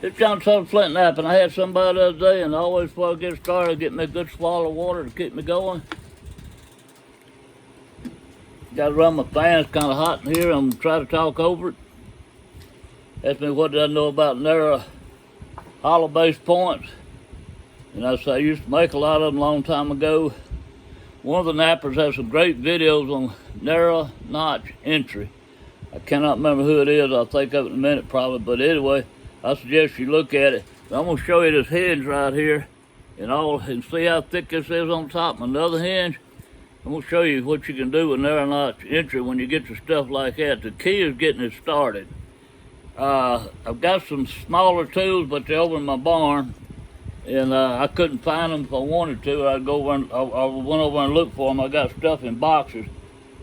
It's John Southern Flint Nap, and I had somebody the other day, and always before I get started, get me a good swallow of water to keep me going. Got to run my fan. It's kind of hot in here. I'm trying to talk over it. Ask me what did I know about narrow hollow base points. And I say I used to make a lot of them a long time ago. One of the nappers has some great videos on narrow notch entry. I cannot remember who it is. I'll think of it in a minute probably. But anyway, I suggest you look at it. I'm going to show you this hinge right here and see how thick this is on top of another hinge. I'm going to show you what you can do with narrow notch entry when you get to stuff like that. The key is getting it started. I've got some smaller tools, but they're over in my barn, and I couldn't find them if I wanted to. I'd go over and I went over and looked for them. I got stuff in boxes.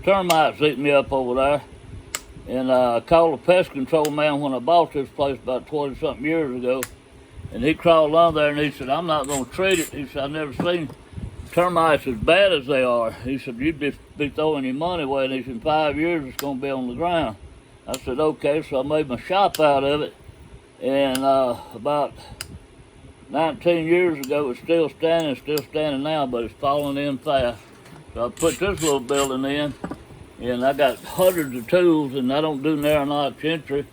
Termites eating me up over there, and I called the pest control man when I bought this place about 20-something years ago, and he crawled under there and he said, "I'm not going to treat it." He said, "I've never seen termites as bad as they are." He said, "You'd just be throwing your money away." And he said, "In 5 years, it's going to be on the ground." I said, "Okay." So I made my shop out of it. And about 19 years ago, it's still standing now, but it's falling in fast. So I put this little building in, and I got hundreds of tools, and I don't do narrow notch entry.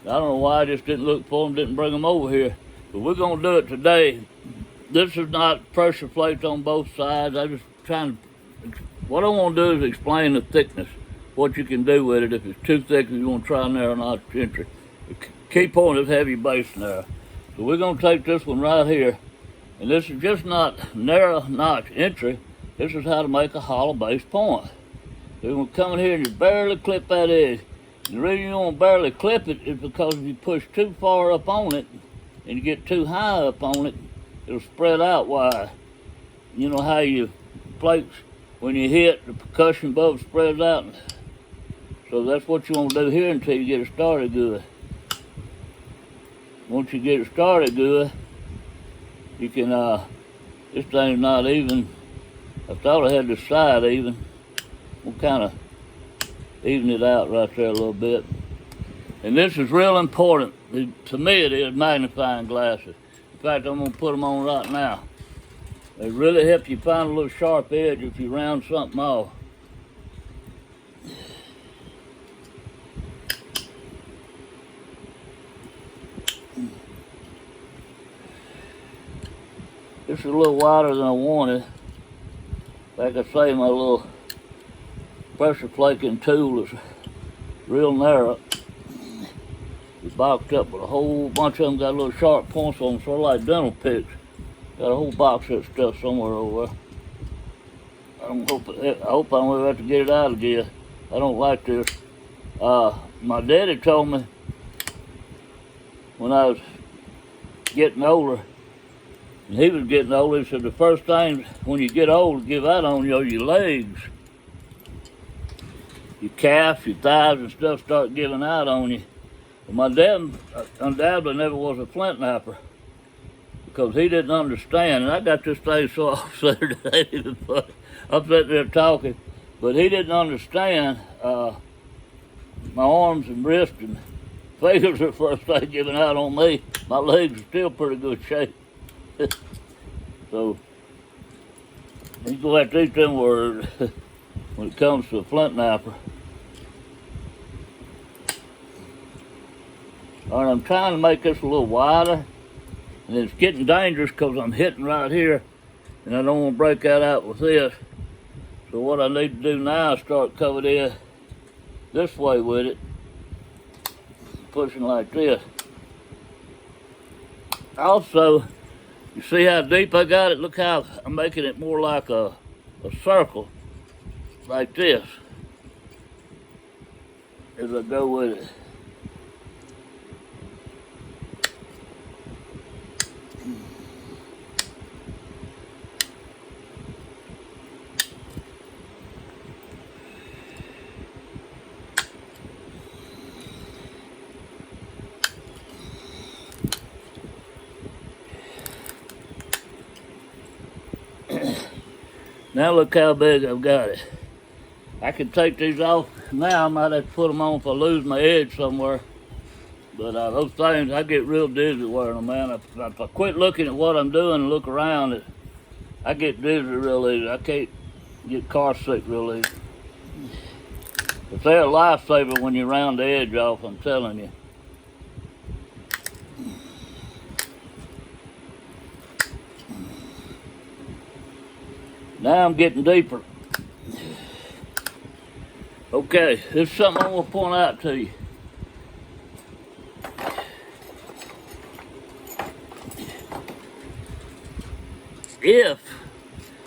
I don't know why I just didn't look for them, didn't bring them over here. But we're going to do it today. This is not pressure plates on both sides. What I want to do is explain the thickness, what you can do with it if it's too thick and you want to try narrow notch entry. The key point is heavy base narrow. So we're going to take this one right here, and this is just not narrow notch entry. This is how to make a hollow base point. So you're going to come in here and you barely clip that edge. The reason you want to barely clip it is because if you push too far up on it and you get too high up on it, it'll spread out wide. You know how your plates, when you hit, the percussion bulb spreads out. So that's what you want to do here until you get it started good. Once you get it started good, you can, this thing's not even. I thought I had this side even. We'll kind of even it out right there a little bit. And this is real important. To me it is magnifying glasses. In fact, I'm going to put them on right now. They really help you find a little sharp edge if you round something off. This is a little wider than I wanted. Like I say, my little pressure flaking tool is real narrow. It's boxed up with a whole bunch of them, got little sharp points on them, sort of like dental picks. Got a whole box of that stuff somewhere over there. I hope I don't ever have to get it out again. I don't like this. My daddy told me when I was getting older, and he was getting older, he said the first thing when you get old give out on you are your legs. Your calf, your thighs and stuff start giving out on you. Well, my dad undoubtedly never was a flint napper because he didn't understand. And I got this thing so upset today, I'm sitting there talking, but he didn't understand my arms and wrists and fingers are the first thing giving out on me. My legs are still pretty good shape. So, you go have to eat them words when it comes to a flint napper. All right, I'm trying to make this a little wider, and it's getting dangerous because I'm hitting right here, and I don't want to break that out with this. So what I need to do now is start coming in this way with it, pushing like this. Also, you see how deep I got it? Look how I'm making it more like a circle, like this, as I go with it. Now look how big I've got it. I can take these off now. I might have to put them on if I lose my edge somewhere. But those things, I get real dizzy wearing them, man. If I quit looking at what I'm doing and look around, I get dizzy real easy. I can't get car sick real easy. But they're a lifesaver when you round the edge off, I'm telling you. Now I'm getting deeper. Okay, this is something I want to point out to you. If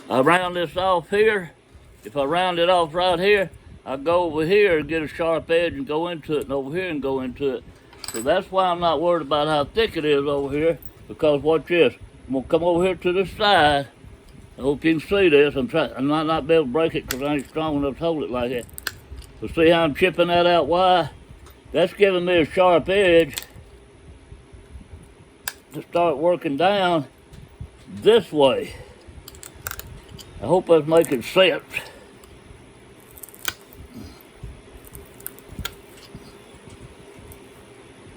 I round this off here, if I round it off right here, I go over here and get a sharp edge and go into it, and over here and go into it. So that's why I'm not worried about how thick it is over here, because watch this. I'm gonna come over here to this side. I hope you can see this. I might not be able to break it because I ain't strong enough to hold it like that. But see how I'm chipping that out wide? That's giving me a sharp edge to start working down this way. I hope that's making sense.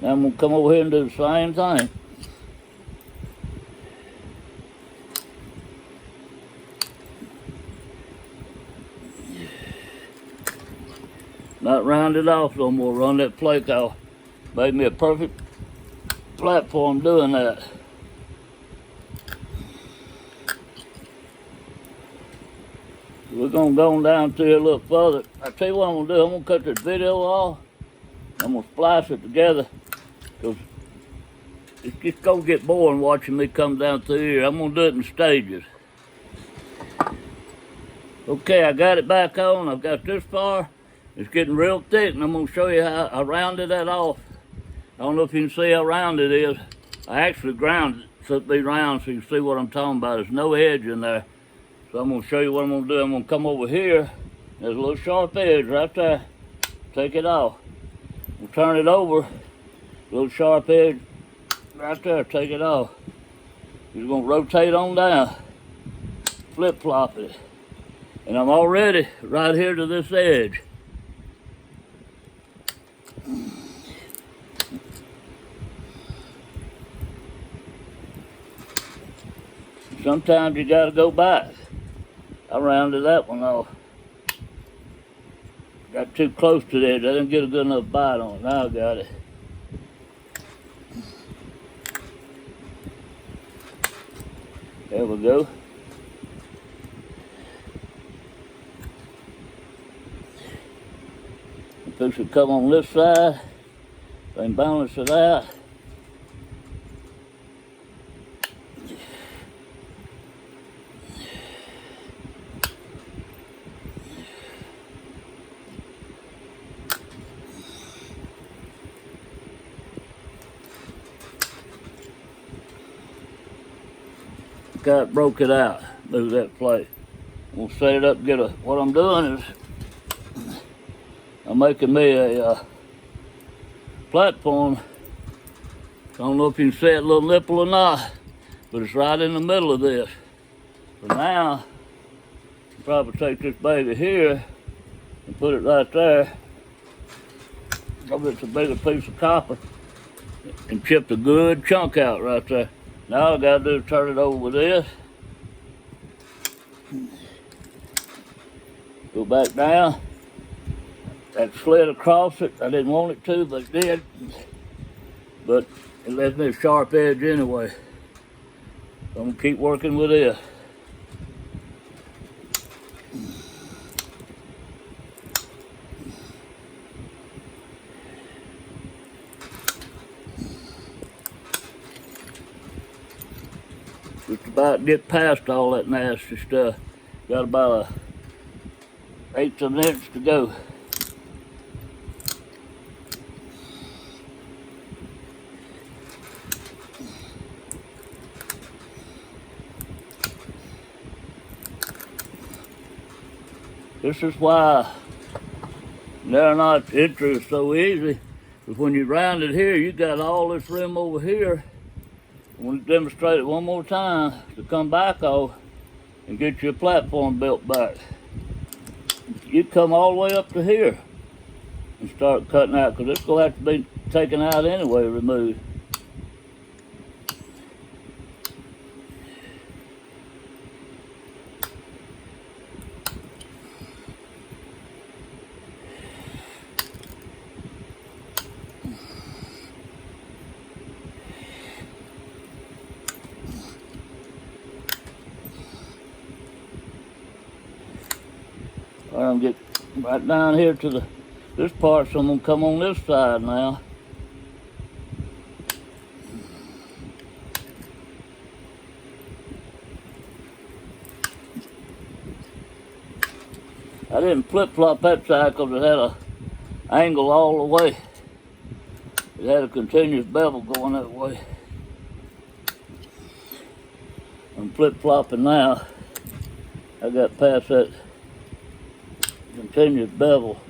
Now I'm gonna come over here and do the same thing. Not round it off no more, run that flake off. Made me a perfect platform doing that. We're gonna go down to here a little further. I tell you what I'm gonna do, I'm gonna cut this video off. I'm gonna splice it together, because it's just gonna get boring watching me come down through here. I'm gonna do it in stages. Okay, I got it back on. I've got this far. It's getting real thick, and I'm gonna show you how I rounded that off. I don't know if you can see how round it is. I actually ground it so it be round so you can see what I'm talking about. There's no edge in there. So I'm gonna show you what I'm gonna do. I'm gonna come over here. There's a little sharp edge right there. Take it off. We'll turn it over. A little sharp edge right there. Take it off. You're gonna rotate on down. Flip flop it. And I'm already right here to this edge. Sometimes you gotta go back. I rounded that one off. Got too close to that. I didn't get a good enough bite on it. Now I got it. There we go. This should come on this side. Then balance it out. Broke it out. Move that plate. We'll set it up. What I'm doing is I'm making me a platform. I don't know if you can see that little nipple or not, but it's right in the middle of this. So now, I'll probably take this baby here and put it right there. Probably it's a bigger piece of copper and chip a good chunk out right there. Now all I gotta do is turn it over with this. Go back down. That slid across it. I didn't want it to, but it did. But it left me a sharp edge anyway. So I'm gonna keep working with this. Just about get past all that nasty stuff. Got about an 1/8 of an inch to go. This is why they're not entry is so easy. Because when you round it here, you got all this rim over here. I want to demonstrate it one more time to come back off and get your platform built back. You come all the way up to here and start cutting out, because it's going to have to be taken out anyway, removed. I'm gonna get right down here to this part, so I'm gonna come on this side now. I didn't flip-flop that side because it had a angle all the way. It had a continuous bevel going that way. I'm flip-flopping now. I got past that continuous bevel.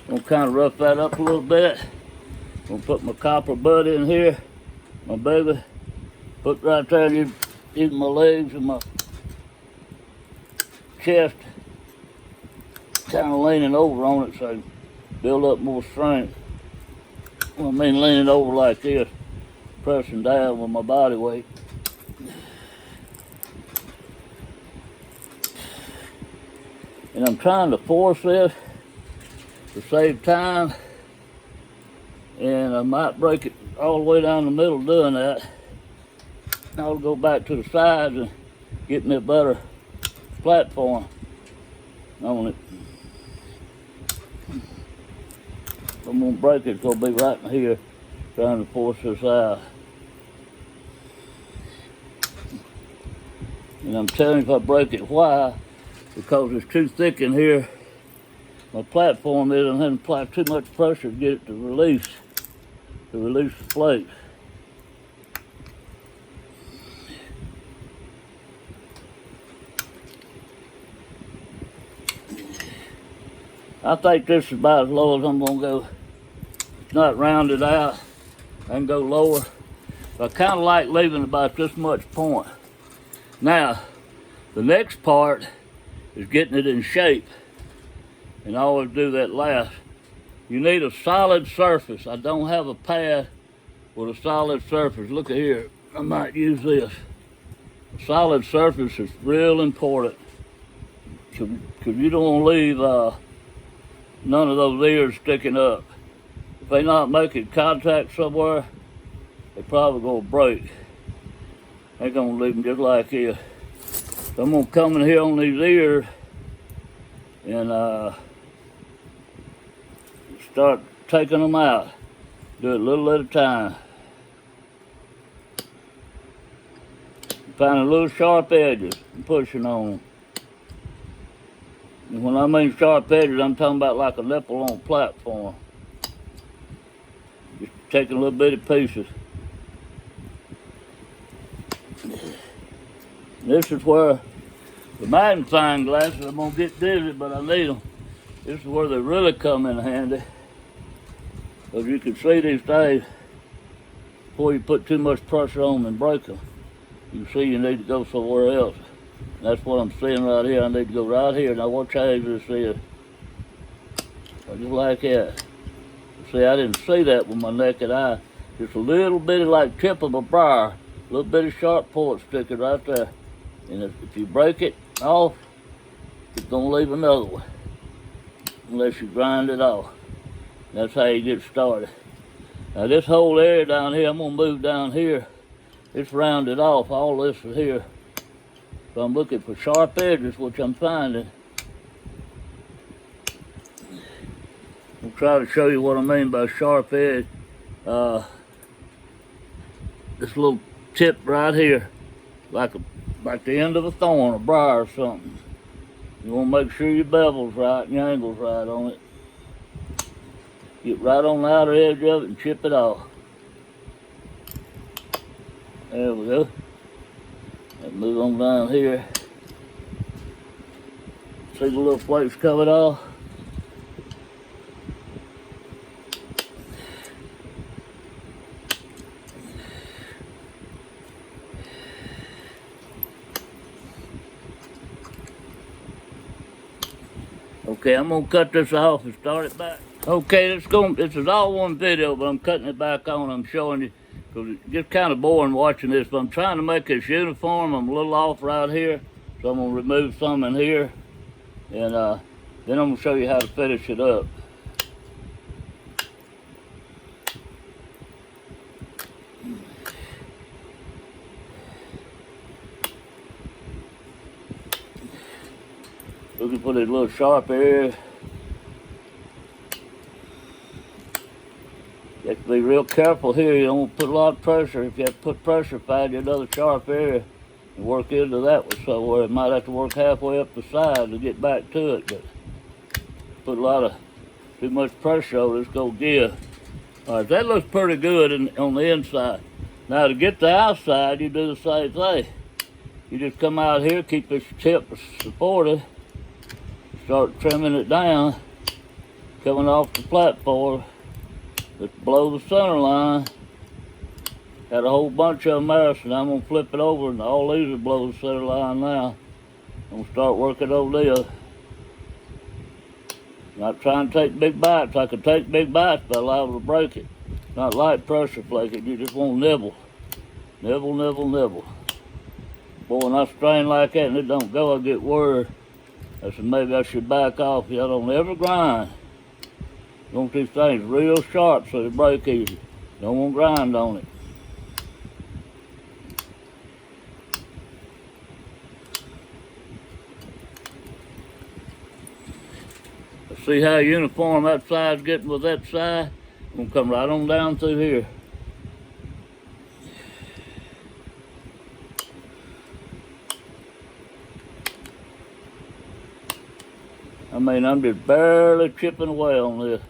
I'm gonna kind of rough that up a little bit. I'm gonna put my copper butt in here, my baby. Put right there, using my legs and my chest, kind of leaning over on it so I can build up more strength. I mean leaning over like this, pressing down with my body weight. And I'm trying to force this to save time, and I might break it all the way down the middle doing that. I'll go back to the sides and get me a better platform on it. If I'm gonna break it, it's gonna be right in here, trying to force this out. And I'm telling you, if I break it, why? Because it's too thick in here. My platform is, and then apply too much pressure to get it to release the plate. I think this is about as low as I'm gonna go. It's not rounded out. I can go lower. But I kind of like leaving about this much point. Now, the next part is getting it in shape. And I always do that last. You need a solid surface. I don't have a pad with a solid surface. Look at here, I might use this. A solid surface is real important, because you don't want to leave none of those ears sticking up. If they not making contact somewhere, they're probably gonna break. They're gonna leave them just like this. So I'm gonna come in here on these ears and start taking them out. Do it a little at a time. Finding little sharp edges and pushing on them. And when I mean sharp edges, I'm talking about like a nipple on a platform. Just taking little bitty pieces. This is where the magnifying glasses, I'm gonna get dizzy, but I need them. This is where they really come in handy. Because you can see these things before you put too much pressure on them and break them. You see you need to go somewhere else. And that's what I'm seeing right here. I need to go right here. Now watch how this is. Just like that. See, I didn't see that with my naked eye. Just a little bitty like tip of a briar. A little bitty sharp point sticking right there. And if you break it off, it's gonna leave another one. Unless you grind it off. That's how you get started. Now this whole area down here, I'm gonna move down here. It's rounded off, all this is here. So I'm looking for sharp edges, which I'm finding. I'll try to show you what I mean by sharp edge. This little tip right here, like the end of a thorn, a briar or something. You want to make sure your bevel's right and your angle's right on it. Get right on the outer edge of it and chip it off. There we go. And move on down here. See the little flakes coming off? Okay, I'm gonna cut this off and start it back. Okay, this is all one video, but I'm cutting it back on. I'm showing you, because it's just kind of boring watching this, but I'm trying to make this uniform. I'm a little off right here, so I'm gonna remove some in here, and then I'm gonna show you how to finish it up. Looking for this little sharp area. You have to be real careful here. You don't want to put a lot of pressure. If you have to put pressure, find you another sharp area and work into that one somewhere. You might have to work halfway up the side to get back to it, but put a lot of too much pressure on it, it's gonna give. All right, that looks pretty good on the inside. Now to get the outside, you do the same thing. You just come out here, keep this tip supported, start trimming it down, coming off the platform. Just below the center line. Got a whole bunch of them there, so now I'm gonna flip it over, and all these are below the center line now. I'm gonna start working over this. Not trying to take big bites. I can take big bites, but I'm liable to break it. Not light pressure flaking. You just want to nibble. Nibble, nibble, nibble. Boy, when I strain like that and it don't go, I get worried. I said maybe I should back off. Y'all don't ever grind. You want these things real sharp so they break easy. Don't want to grind on it. Let's see how uniform that side's getting with that side. I'm going to come right on down through here. I mean, I'm just barely chipping away on this.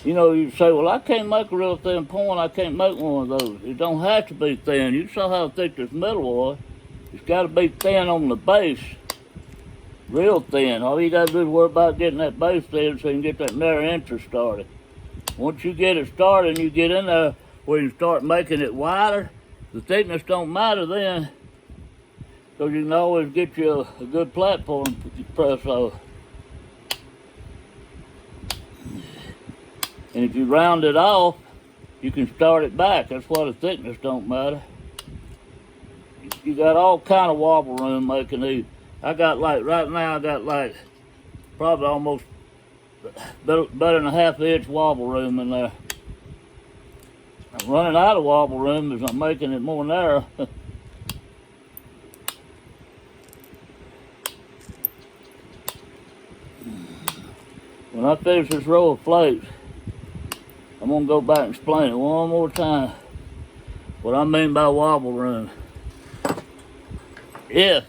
You know, you say, well, I can't make a real thin point. I can't make one of those. It don't have to be thin. You saw how thick this metal was. It's got to be thin on the base. Real thin. All you got to do is worry about getting that base thin so you can get that narrow entrance started. Once you get it started and you get in there where you start making it wider, the thickness don't matter then, because you can always get you a good platform to press over. And if you round it off, you can start it back. That's why the thickness don't matter. You got all kind of wobble room making these. I got like, right now I got like probably almost better than a ½ inch wobble room in there. I'm running out of wobble room as I'm making it more narrow. When I finish this row of flakes, I'm gonna go back and explain it one more time. What I mean by wobble room. If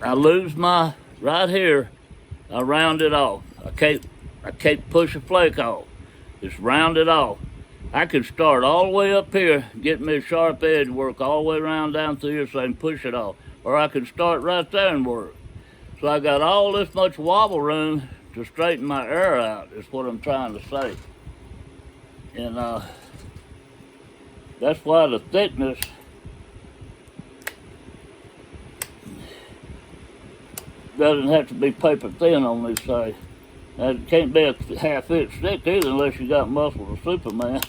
I lose my right here, I round it off. I can't push a flake off. Just round it off. I can start all the way up here, get me a sharp edge, work all the way around down through here so I can push it off. Or I can start right there and work. So I got all this much wobble room to straighten my air out, is what I'm trying to say. And that's why the thickness doesn't have to be paper thin on these things. And it can't be a ½ inch thick either unless you got muscles of Superman.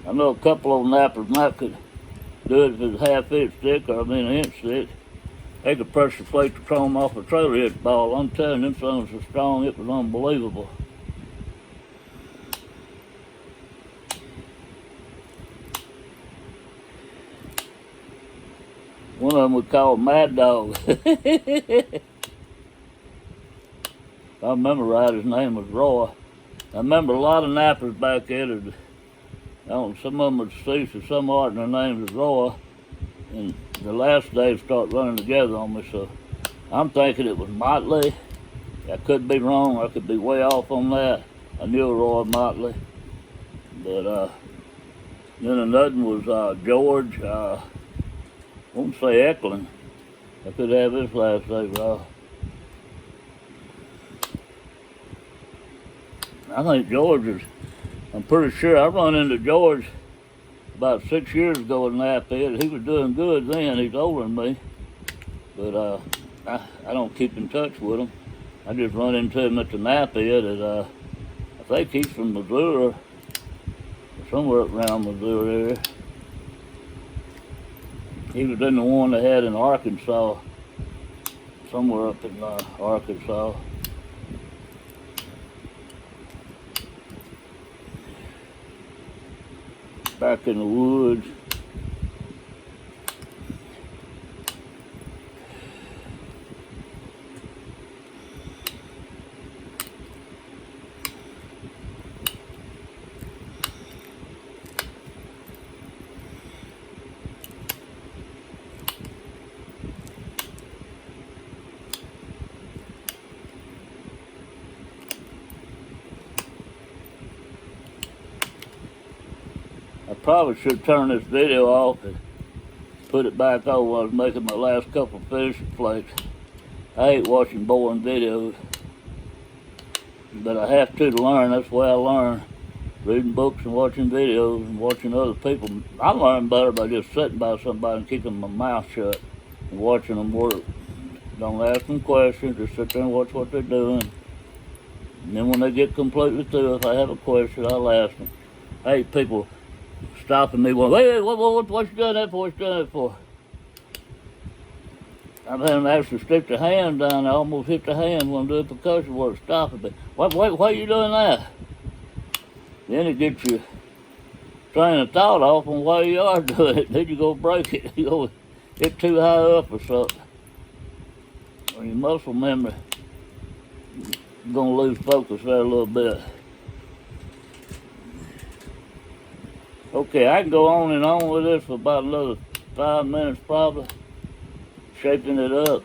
I know a couple of nappers might could do it if it's ½ inch thick, or an inch thick. They could pressure plate the chrome off a trailer hitch ball. I'm telling you, them sons were strong, it was unbelievable. One of them we called Mad Dog. If I remember right, his name was Roy. I remember a lot of nappers back then. Some of them were deceased and some aren't, and their names was Roy. And the last days start running together on me, so I'm thinking it was Motley. I could be wrong. I could be way off on that. I knew Roy Motley. But then another one was George. I won't say Eklund. I could have his last name wrong. I think George is, I'm pretty sure I run into George about 6 years ago in Lafayette. He was doing good then. He's older than me. But I don't keep in touch with him. I just run into him at the Lafayette. I think he's from Missouri, or somewhere around Missouri area. He was in the one they had in Arkansas, somewhere up in Arkansas. Back in the woods. I probably should turn this video off and put it back on when I was making my last couple of fishing flakes. I hate watching boring videos, but I have to learn. That's the way I learn. Reading books and watching videos and watching other people. I learn better by just sitting by somebody and keeping my mouth shut and watching them work. Don't ask them questions, just sit there and watch what they're doing. And then when they get completely through, if I have a question, I'll ask them. I hate people stopping me, going, wait, what you doing that for? What you doing that for? I've had them actually stick their hand down. I almost hit the hand when I'm doing percussion work, stopping me. Why are you doing that? Then it gets your train of thought off on why you are doing it. Then you go break it. You go hit too high up or something. Or your muscle memory, you're going to lose focus there a little bit. Okay, I can go on and on with this for about another 5 minutes probably, shaping it up.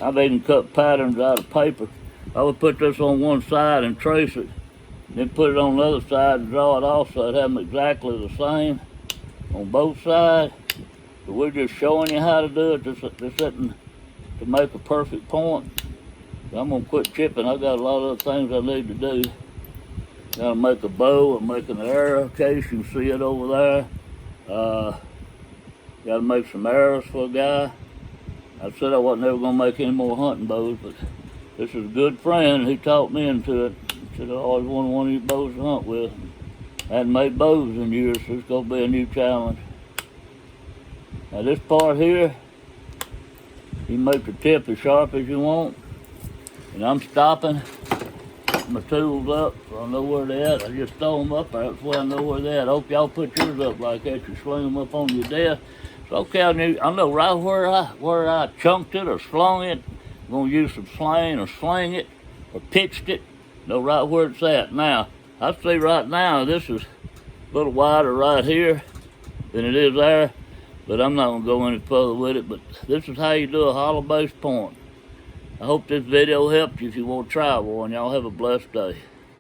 I've even cut patterns out of paper. I would put this on one side and trace it, then put it on the other side and draw it off so I'd have them exactly the same on both sides. But we're just showing you how to do it, just to make a perfect point. I'm gonna quit chipping. I got a lot of other things I need to do. Gotta make a bow. I'm making an arrow case. You can see it over there. Gotta make some arrows for a guy. I said I wasn't ever gonna make any more hunting bows, but this is a good friend. He taught me into it. He said I always wanted one of these bows to hunt with. I hadn't made bows in years, so it's gonna be a new challenge. Now this part here, you make the tip as sharp as you want. And I'm stopping my tools up so I know where they're at. I just throw them up there, that's why I know where they're at. I hope y'all put yours up like that. You swing them up on your desk. It's okay, I know right where I chunked it or slung it. I'm gonna use some sling or sling it or pitched it. Know right where it's at. Now, I see right now this is a little wider right here than it is there, but I'm not gonna go any further with it. But this is how you do a hollow base point. I hope this video helped you if you want to try one. Y'all have a blessed day.